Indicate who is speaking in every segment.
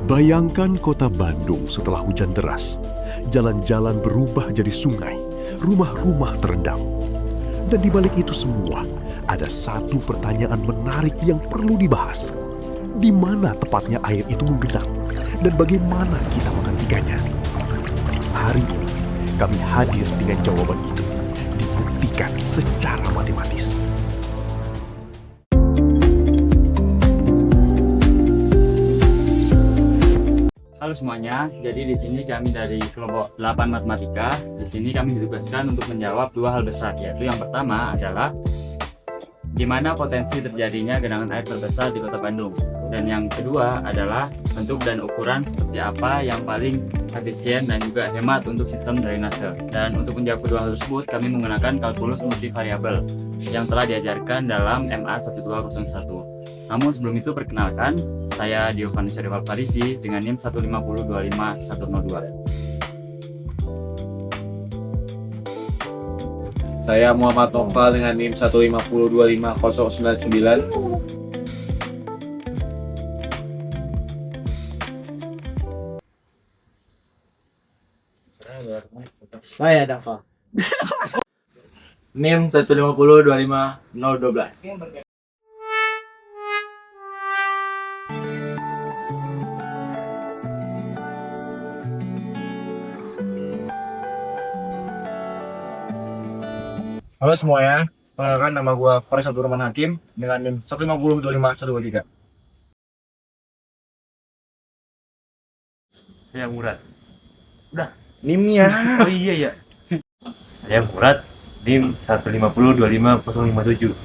Speaker 1: Bayangkan kota Bandung setelah hujan deras. Jalan-jalan berubah jadi sungai, rumah-rumah terendam. Dan di balik itu semua, ada satu pertanyaan menarik yang perlu dibahas. Di mana tepatnya air itu menggenang? Dan bagaimana kita menghentikannya? Hari ini, kami hadir dengan jawaban itu. Dibuktikan secara matematis.
Speaker 2: Halo semuanya, jadi di sini kami dari kelompok 8 Matematika. Di sini kami ditugaskan untuk menjawab dua hal besar, yaitu yang pertama adalah di mana potensi terjadinya genangan air terbesar di Kota Bandung. Dan yang kedua adalah bentuk dan ukuran seperti apa yang paling efisien dan juga hemat untuk sistem drainase. Dan untuk menjawab kedua hal tersebut, kami menggunakan kalkulus multivariabel yang telah diajarkan dalam MA 1201. Namun sebelum itu perkenalkan, saya Diovan Syarifal Farisi dengan NIM 150255102.
Speaker 3: Saya Muhammad Noval dengan NIM 150250099.
Speaker 4: Saya Dava. NIM 150250012.
Speaker 5: Halo semuanya, perkenalkan nama gue Faris Abdurrahman Hakim dengan NIM 150251123.
Speaker 6: Saya Murad.
Speaker 5: NIM-nya.
Speaker 6: Oh iya ya. Saya Murad, NIM 150250057.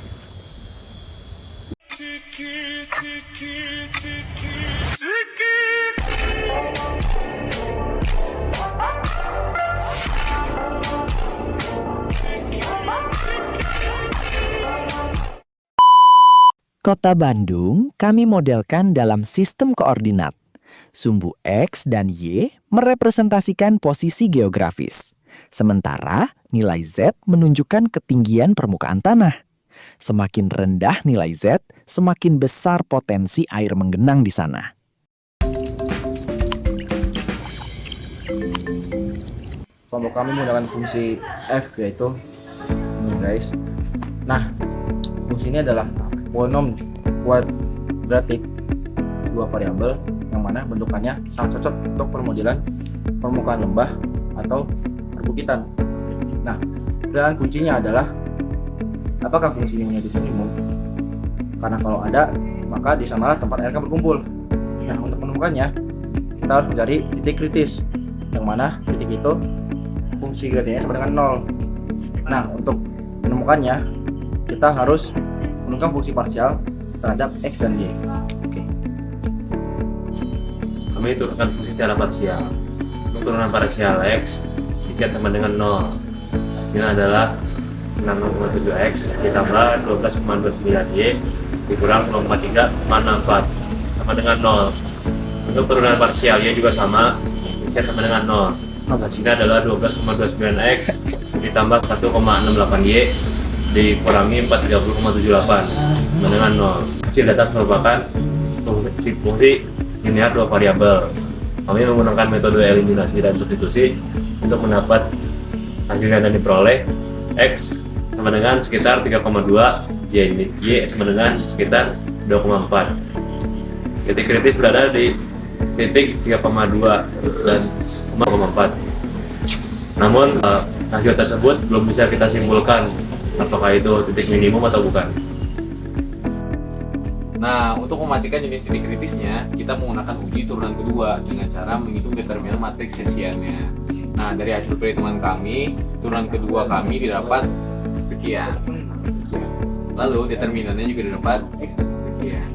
Speaker 7: Kota Bandung kami modelkan dalam sistem koordinat. Sumbu X dan Y merepresentasikan posisi geografis. Sementara nilai Z menunjukkan ketinggian permukaan tanah. Semakin rendah nilai Z, semakin besar potensi air menggenang di sana.
Speaker 5: Kelompok kami menggunakan fungsi F, yaitu ini guys. Nah, fungsi ini adalah polinom kuadratik dua variabel yang mana bentukannya sangat cocok untuk permodelan permukaan lembah atau perbukitan. Nah, dan kuncinya adalah apakah fungsi ini menjadi minimum? Karena kalau ada, maka di sanalah tempat air akan berkumpul. Nah, untuk menemukannya, kita harus mencari titik kritis, yang mana titik itu fungsi gradiennya sama dengan 0. Nah, untuk menemukannya, kita harus menentukan fungsi parsial terhadap X dan Y. Oke.
Speaker 6: Kami turunkan fungsi secara parsial. Untuk turunan parsial X diset sama dengan 0. Hasilnya adalah 6,7X ditambah 12,29Y dikurang 0,3,64 sama dengan 0. Untuk turunan parsial Y juga sama, diset sama dengan 0. Hasilnya adalah 12,29X ditambah 1,68Y dikurangi 430,78 sama dengan 0. Hasil data merupakan fungsi linear dua variabel. Kami menggunakan metode eliminasi dan substitusi untuk mendapat hasil yang diperoleh. X sama dengan sekitar 3,2, Y sama dengan sekitar 2,4. Titik kritis berada di titik 3,2 dan 0,4. Namun hasil tersebut belum bisa kita simpulkan apakah itu titik minimum atau bukan.
Speaker 3: Nah, untuk memastikan jenis titik kritisnya, kita menggunakan uji turunan kedua dengan cara menghitung determinan matriks Hessiannya. Nah, dari hasil perhitungan kami, turunan kedua kami didapat sekian. Lalu determinannya juga didapat sekian.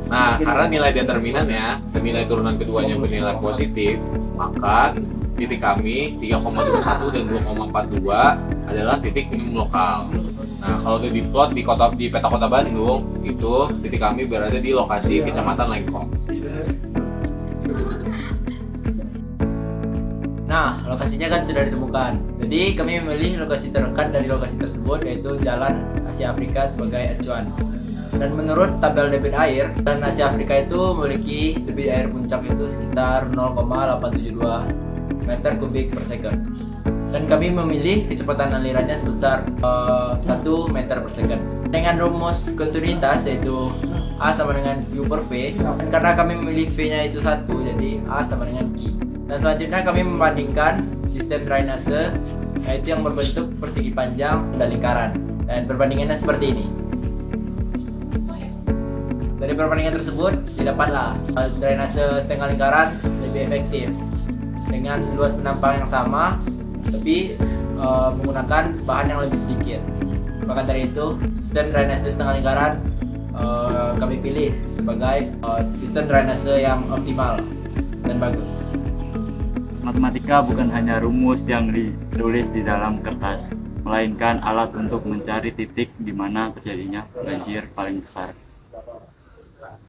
Speaker 3: Nah, karena nilai determinannya dan nilai turunan keduanya bernilai positif, maka titik kami 3,21 dan 2,42 adalah titik minimum lokal. Nah, kalau udah diplot di peta kota Bandung, itu titik kami berada di lokasi Kecamatan Lengkong.
Speaker 4: Nah, lokasinya kan sudah ditemukan. Jadi kami memilih lokasi terdekat dari lokasi tersebut, yaitu Jalan Asia Afrika sebagai acuan. Dan menurut tabel debit air, dan Asia Afrika itu memiliki debit air puncak itu sekitar 0,872 meter kubik per second. Dan kami memilih kecepatan alirannya sebesar 1 meter per second. Dengan rumus kontinuitas yaitu A sama dengan Q per V. Dan karena kami memilih V-nya itu 1, jadi A sama dengan Q. Dan selanjutnya kami membandingkan sistem drainase yaitu yang berbentuk persegi panjang dan lingkaran. Dan perbandingannya seperti ini. Dari perbandingan tersebut didapatlah drainase setengah lingkaran lebih efektif dengan luas penampang yang sama, tapi menggunakan bahan yang lebih sedikit. Maka dari itu, sistem drainase setengah lingkaran kami pilih sebagai sistem drainase yang optimal dan bagus.
Speaker 2: Matematika bukan hanya rumus yang ditulis di dalam kertas, melainkan alat untuk mencari titik di mana terjadinya banjir paling besar.